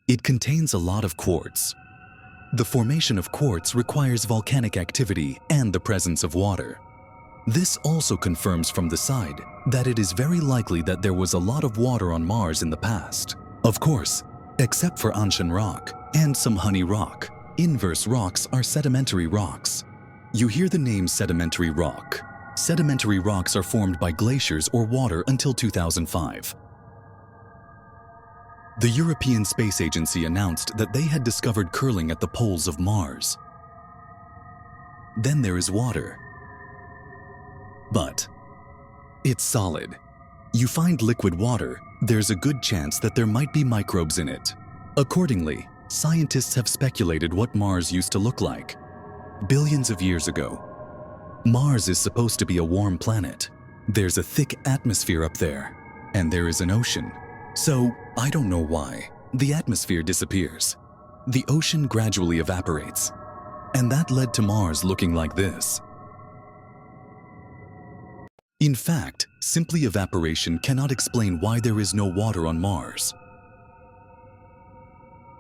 It contains a lot of quartz. The formation of quartz requires volcanic activity and the presence of water. This also confirms from the side that it is very likely that there was a lot of water on Mars in the past. Of course, except for Anshan rock and some honey rock. Inverse rocks are sedimentary rocks. You hear the name sedimentary rock. Sedimentary rocks are formed by glaciers or water until 2005. The European Space Agency announced that they had discovered curling at the poles of Mars. Then there is water. But it's solid. You find liquid water, there's a good chance that there might be microbes in it. Accordingly, scientists have speculated what Mars used to look like. Billions of years ago. Mars is supposed to be a warm planet. There's a thick atmosphere up there, and there is an ocean. So, I don't know why, the atmosphere disappears. The ocean gradually evaporates, and that led to Mars looking like this. In fact, simply evaporation cannot explain why there is no water on Mars.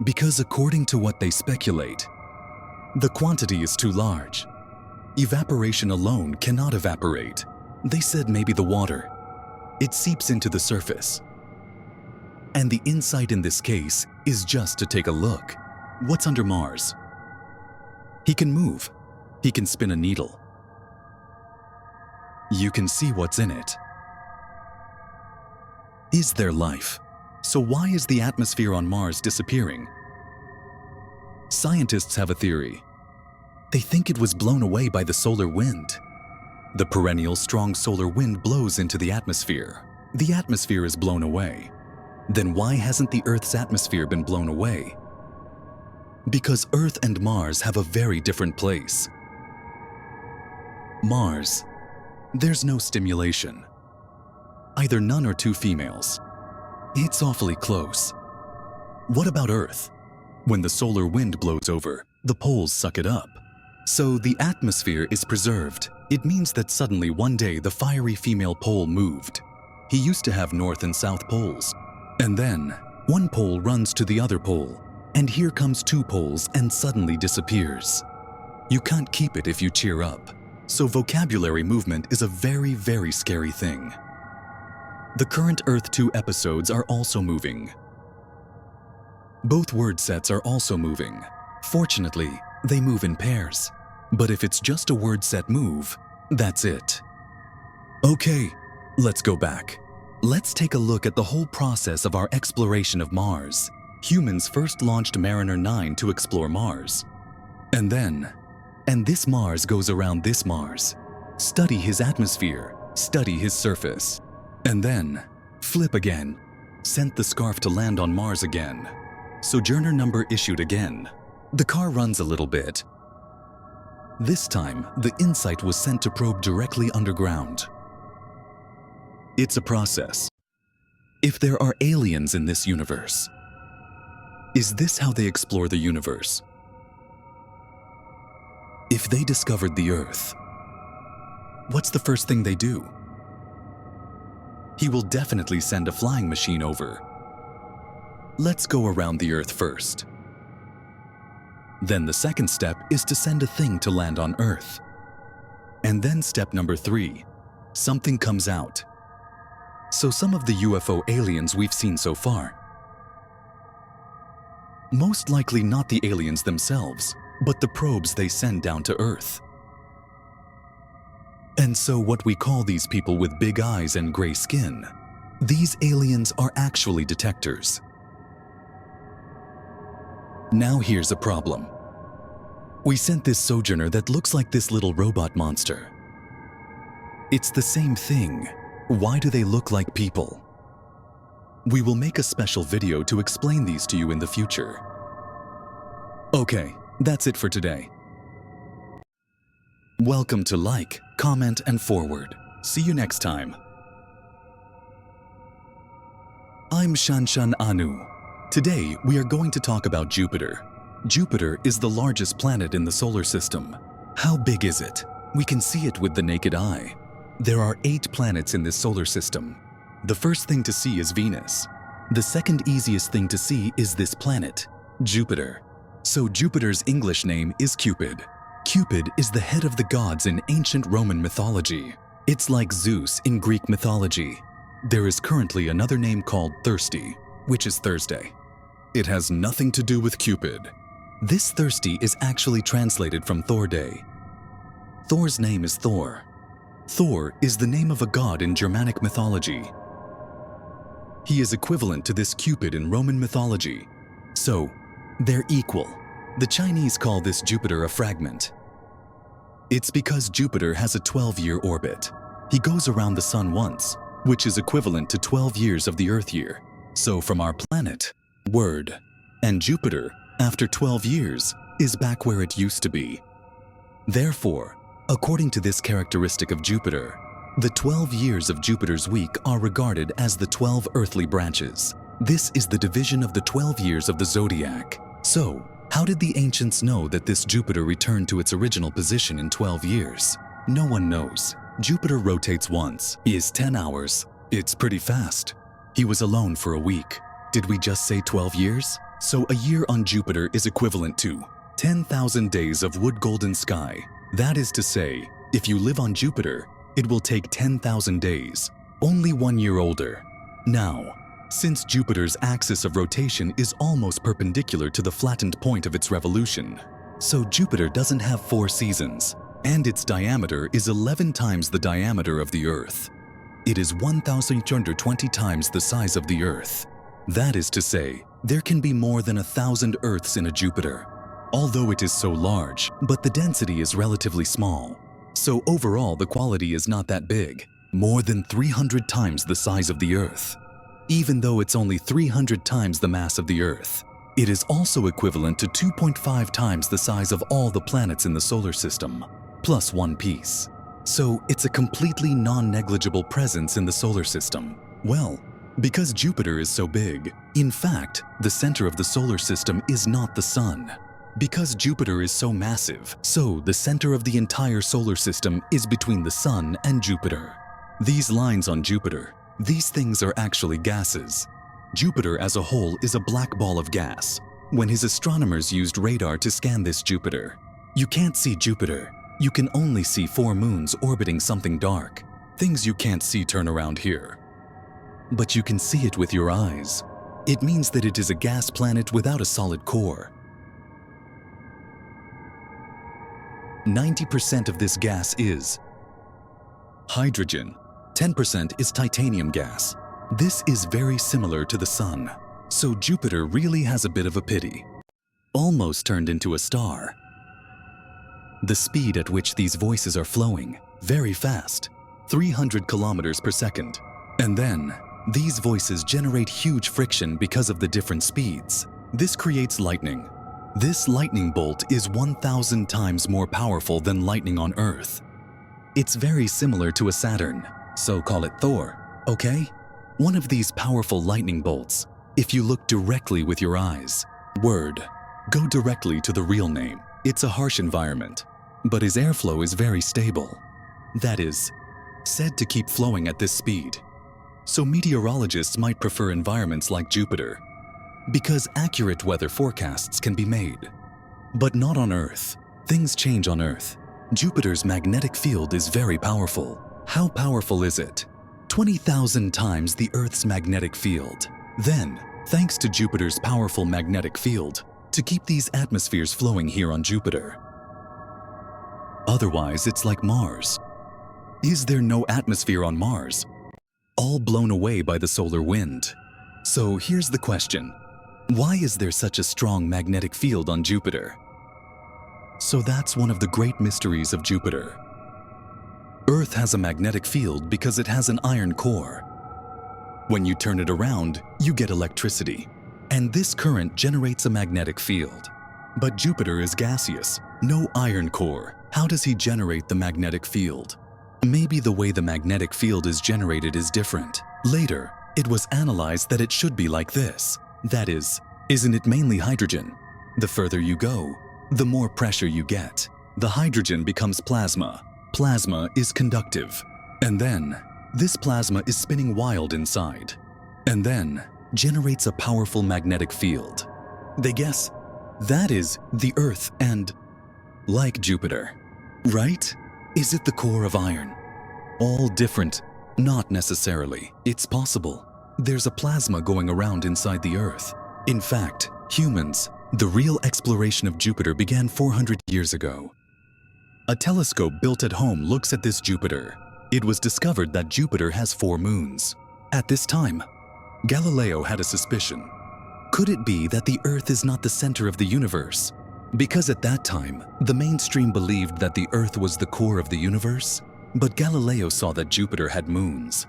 Because according to what they speculate, the quantity is too large. Evaporation alone cannot evaporate. They said maybe the water. It seeps into the surface. And the insight in this case is just to take a look. What's under Mars? He can move. He can spin a needle. You can see what's in it. Is there life? So why is the atmosphere on Mars disappearing? Scientists have a theory. They think it was blown away by the solar wind. The perennial strong solar wind blows into the atmosphere. The atmosphere is blown away. Then why hasn't the Earth's atmosphere been blown away? Because Earth and Mars have a very different place. Mars, there's no stimulation. Either none or two females. It's awfully close. What about Earth? When the solar wind blows over, the poles suck it up. So the atmosphere is preserved. It means that suddenly one day the fiery female pole moved. He used to have north and south poles. And then one pole runs to the other pole, and here comes two poles and suddenly disappears. You can't keep it if you cheer up. So vocabulary movement is a very, very scary thing. The current Earth 2 episodes are also moving. Both word sets are also moving. Fortunately, they move in pairs. But if it's just a word set move, that's it. Okay, let's go back. Let's take a look at the whole process of our exploration of Mars. Humans first launched Mariner 9 to explore Mars. And this Mars goes around this Mars. Study his atmosphere, study his surface. And then, flip again, sent the scarf to land on Mars again. Sojourner number issued again. The car runs a little bit. This time, the InSight was sent to probe directly underground. It's a process. If there are aliens in this universe, is this how they explore the universe? If they discovered the Earth, what's the first thing they do? He will definitely send a flying machine over. Let's go around the Earth first. Then the second step is to send a thing to land on Earth. And then step number 3, something comes out. So some of the UFO aliens we've seen so far. Most likely not the aliens themselves, but the probes they send down to Earth. And so what we call these people with big eyes and gray skin, these aliens are actually detectors. Now here's a problem. We sent this sojourner that looks like this little robot monster. It's the same thing. Why do they look like people? We will make a special video to explain these to you in the future. Okay, that's it for today. Welcome to Like, Comment, and Forward. See you next time. I'm Shanshan Anu. Today, we are going to talk about Jupiter. Jupiter is the largest planet in the solar system. How big is it? We can see it with the naked eye. There are 8 planets in this solar system. The first thing to see is Venus. The second easiest thing to see is this planet, Jupiter. So Jupiter's English name is Cupid. Cupid is the head of the gods in ancient Roman mythology. It's like Zeus in Greek mythology. There is currently another name called Thirsty, which is Thursday. It has nothing to do with Cupid. This Thirsty is actually translated from Thor Day. Thor's name is Thor. Thor is the name of a god in Germanic mythology. He is equivalent to this Cupid in Roman mythology. So, they're equal. The Chinese call this Jupiter a fragment. It's because Jupiter has a 12-year orbit. He goes around the Sun once, which is equivalent to 12 years of the Earth year. So from our planet, word, and Jupiter, after 12 years, is back where it used to be. Therefore, according to this characteristic of Jupiter, the 12 years of Jupiter's week are regarded as the 12 earthly branches. This is the division of the 12 years of the zodiac. So, how did the ancients know that this Jupiter returned to its original position in 12 years? No one knows. Jupiter rotates once. He is 10 hours. It's pretty fast. He was alone for a week. Did we just say 12 years? So a year on Jupiter is equivalent to 10,000 days of wood golden sky. That is to say, if you live on Jupiter, it will take 10,000 days, only 1 year older. Now, since Jupiter's axis of rotation is almost perpendicular to the flattened point of its revolution, so Jupiter doesn't have 4 seasons, and its diameter is 11 times the diameter of the Earth. It is 1,820 times the size of the Earth. That is to say, there can be more than 1,000 Earths in a Jupiter, although it is so large, but the density is relatively small. So overall, the quality is not that big, more than 300 times the size of the Earth. Even though it's only 300 times the mass of the Earth, it is also equivalent to 2.5 times the size of all the planets in the solar system, plus one piece. So it's a completely non-negligible presence in the solar system. Well, because Jupiter is so big, in fact, the center of the solar system is not the Sun. Because Jupiter is so massive, so the center of the entire solar system is between the Sun and Jupiter. These lines on Jupiter, these things are actually gases. Jupiter as a whole is a black ball of gas. When his astronomers used radar to scan this Jupiter, you can't see Jupiter. You can only see 4 moons orbiting something dark. Things you can't see turn around here. But you can see it with your eyes. It means that it is a gas planet without a solid core. 90% of this gas is hydrogen. 10% is titanium gas. This is very similar to the Sun. So Jupiter really has a bit of a pity. Almost turned into a star. The speed at which these voices are flowing, very fast, 300 kilometers per second. And then, these voices generate huge friction because of the different speeds. This creates lightning. This lightning bolt is 1,000 times more powerful than lightning on Earth. It's very similar to a Saturn, so call it Thor, okay? One of these powerful lightning bolts, if you look directly with your eyes, word, go directly to the real name. It's a harsh environment, but his airflow is very stable. That is, said to keep flowing at this speed. So meteorologists might prefer environments like Jupiter, because accurate weather forecasts can be made. But not on Earth. Things change on Earth. Jupiter's magnetic field is very powerful. How powerful is it? 20,000 times the Earth's magnetic field. Then, thanks to Jupiter's powerful magnetic field, to keep these atmospheres flowing here on Jupiter. Otherwise, it's like Mars. Is there no atmosphere on Mars? All blown away by the solar wind. So here's the question. Why is there such a strong magnetic field on Jupiter? So that's one of the great mysteries of Jupiter. Earth has a magnetic field because it has an iron core. When you turn it around, you get electricity, and this current generates a magnetic field. But Jupiter is gaseous, no iron core. How does he generate the magnetic field? Maybe the way the magnetic field is generated is different. Later, it was analyzed that it should be like this. That is, isn't it mainly hydrogen? The further you go, the more pressure you get. The hydrogen becomes plasma. Plasma is conductive. And then, this plasma is spinning wild inside. And then, generates a powerful magnetic field. They guess that is the Earth and like Jupiter, right? Is it the core of iron? All different? Not necessarily. It's possible. There's a plasma going around inside the Earth. In fact, humans, the real exploration of Jupiter began 400 years ago. A telescope built at home looks at this Jupiter. It was discovered that Jupiter has 4 moons. At this time, Galileo had a suspicion. Could it be that the Earth is not the center of the universe? Because at that time, the mainstream believed that the Earth was the core of the universe, but Galileo saw that Jupiter had moons.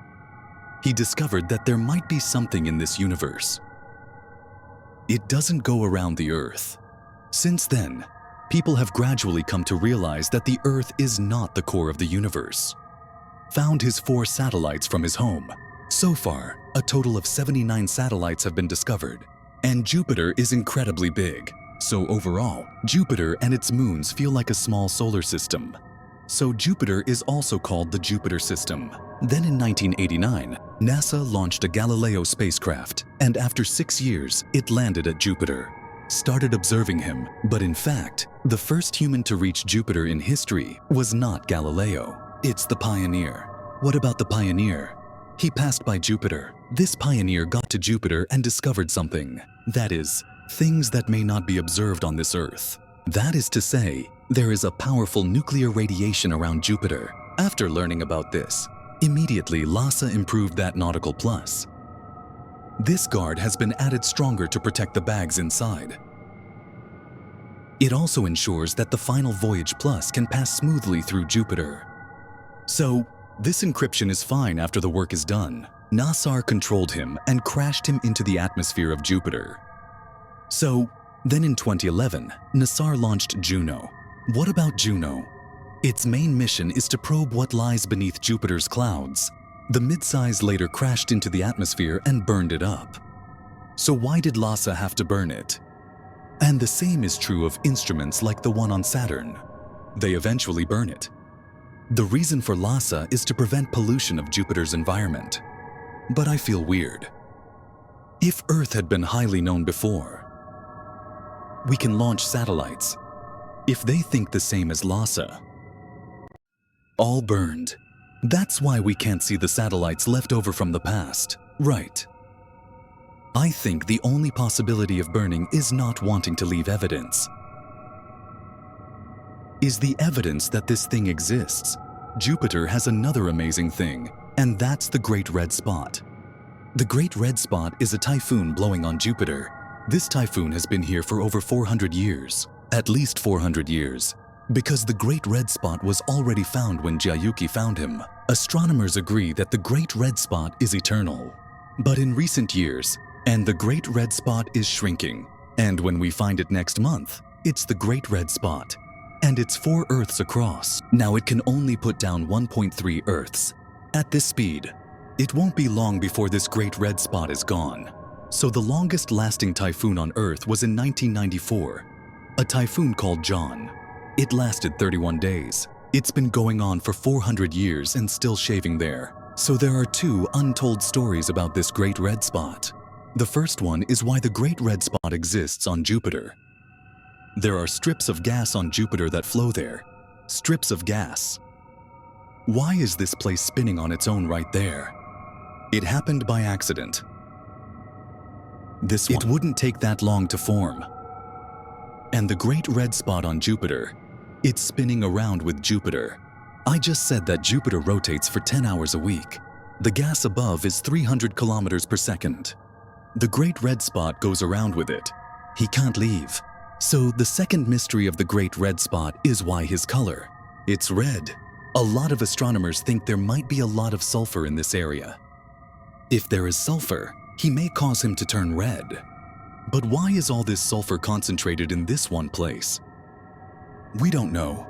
He discovered that there might be something in this universe. It doesn't go around the Earth. Since then, people have gradually come to realize that the Earth is not the core of the universe. Found his 4 satellites from his home. So far, a total of 79 satellites have been discovered, and Jupiter is incredibly big. So overall, Jupiter and its moons feel like a small solar system. So Jupiter is also called the Jupiter system. Then in 1989, NASA launched a Galileo spacecraft, and after 6 years, it landed at Jupiter. Started observing him, but in fact, the first human to reach Jupiter in history was not Galileo. It's the Pioneer. What about the Pioneer? He passed by Jupiter. This Pioneer got to Jupiter and discovered something. That is, things that may not be observed on this Earth. That is to say, there is a powerful nuclear radiation around Jupiter. After learning about this, immediately NASA improved that nautical plus. This guard has been added stronger to protect the bags inside. It also ensures that the final Voyage Plus can pass smoothly through Jupiter. So, this encryption is fine after the work is done. NASA controlled him and crashed him into the atmosphere of Jupiter. So, then in 2011, NASA launched Juno. What about Juno? Its main mission is to probe what lies beneath Jupiter's clouds. The mid-size later crashed into the atmosphere and burned it up. So why did NASA have to burn it? And the same is true of instruments like the one on Saturn. They eventually burn it. The reason for NASA is to prevent pollution of Jupiter's environment. But I feel weird. If Earth had been highly known before, we can launch satellites. If they think the same as NASA, all burned. That's why we can't see the satellites left over from the past, right? I think the only possibility of burning is not wanting to leave evidence. Is the evidence that this thing exists. Jupiter has another amazing thing, and that's the Great Red Spot. The Great Red Spot is a typhoon blowing on Jupiter. This typhoon has been here for over 400 years, at least 400 years, because the Great Red Spot was already found when Jiayuki found him. Astronomers agree that the Great Red Spot is eternal. But in recent years, and the Great Red Spot is shrinking, and when we find it next month, it's the Great Red Spot. And it's 4 Earths across. Now it can only put down 1.3 Earths. At this speed, it won't be long before this Great Red Spot is gone. So the longest lasting typhoon on Earth was in 1994, a typhoon called John. It lasted 31 days. It's been going on for 400 years and still shaving there. So there are 2 untold stories about this Great Red Spot. The first one is why the Great Red Spot exists on Jupiter. There are strips of gas on Jupiter that flow there. Strips of gas. Why is this place spinning on its own right there? It happened by accident. It wouldn't take that long to form. And the Great Red Spot on Jupiter, it's spinning around with Jupiter. I just said that Jupiter rotates for 10 hours a week. The gas above is 300 kilometers per second. The Great Red Spot goes around with it. He can't leave. So the second mystery of the Great Red Spot is why his color. It's red. A lot of astronomers think there might be a lot of sulfur in this area. If there is sulfur, he may cause him to turn red. But why is all this sulfur concentrated in this one place? We don't know.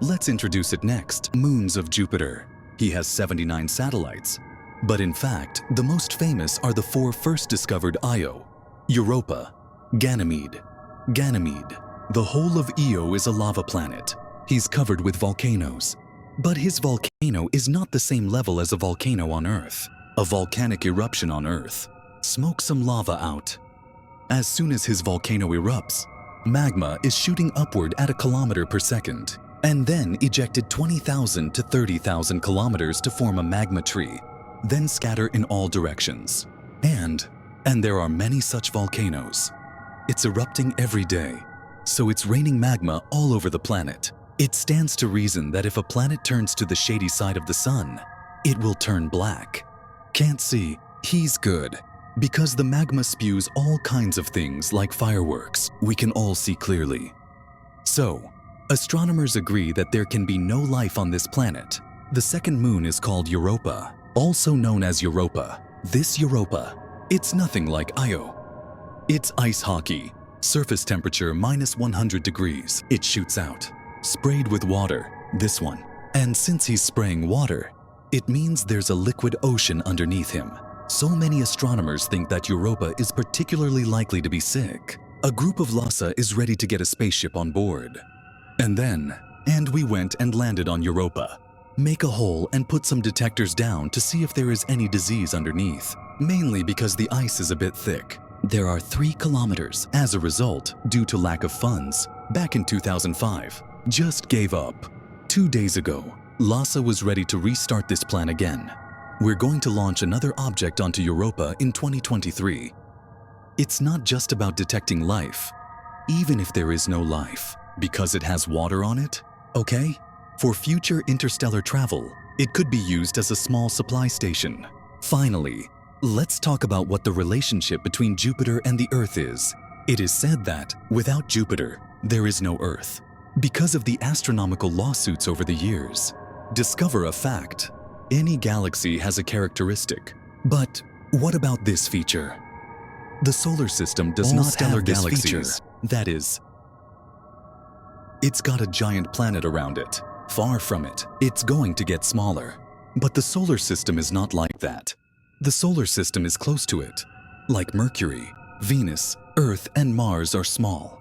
Let's introduce it next. Moons of Jupiter. He has 79 satellites. But in fact, the most famous are the 4 first discovered Io, Europa, Ganymede. The whole of Io is a lava planet. He's covered with volcanoes. But his volcano is not the same level as a volcano on Earth. a volcanic eruption on Earth. Smoke some lava out. As soon as his volcano erupts, magma is shooting upward at a kilometer per second, and then ejected 20,000 to 30,000 kilometers to form a magma tree, then scatter in all directions. And there are many such volcanoes. It's erupting every day, so it's raining magma all over the planet. It stands to reason that if a planet turns to the shady side of the sun, it will turn black. Can't see, he's good. Because the magma spews all kinds of things like fireworks, we can all see clearly. So, astronomers agree that there can be no life on this planet. The second moon is called Europa, also known as Europa. This Europa, it's nothing like Io. It's ice hockey, surface temperature -100 degrees. It shoots out, sprayed with water, this one. And since he's spraying water, it means there's a liquid ocean underneath him. So many astronomers think that Europa is particularly likely to be sick. A group of NASA is ready to get a spaceship on board. And we went and landed on Europa. Make a hole and put some detectors down to see if there is any disease underneath, mainly because the ice is a bit thick. There are 3 kilometers. As a result, due to lack of funds, back in 2005, just gave up. 2 days ago, NASA was ready to restart this plan again. We're going to launch another object onto Europa in 2023. It's not just about detecting life, even if there is no life, because it has water on it, okay? For future interstellar travel, it could be used as a small supply station. Finally, let's talk about what the relationship between Jupiter and the Earth is. It is said that, without Jupiter, there is no Earth. Because of the astronomical lawsuits over the years, discover a fact. Any galaxy has a characteristic. But what about this feature? The solar system does not have this feature. That is, it's got a giant planet around it. Far from it, it's going to get smaller. But the solar system is not like that. The solar system is close to it. Like Mercury, Venus, Earth, and Mars are small.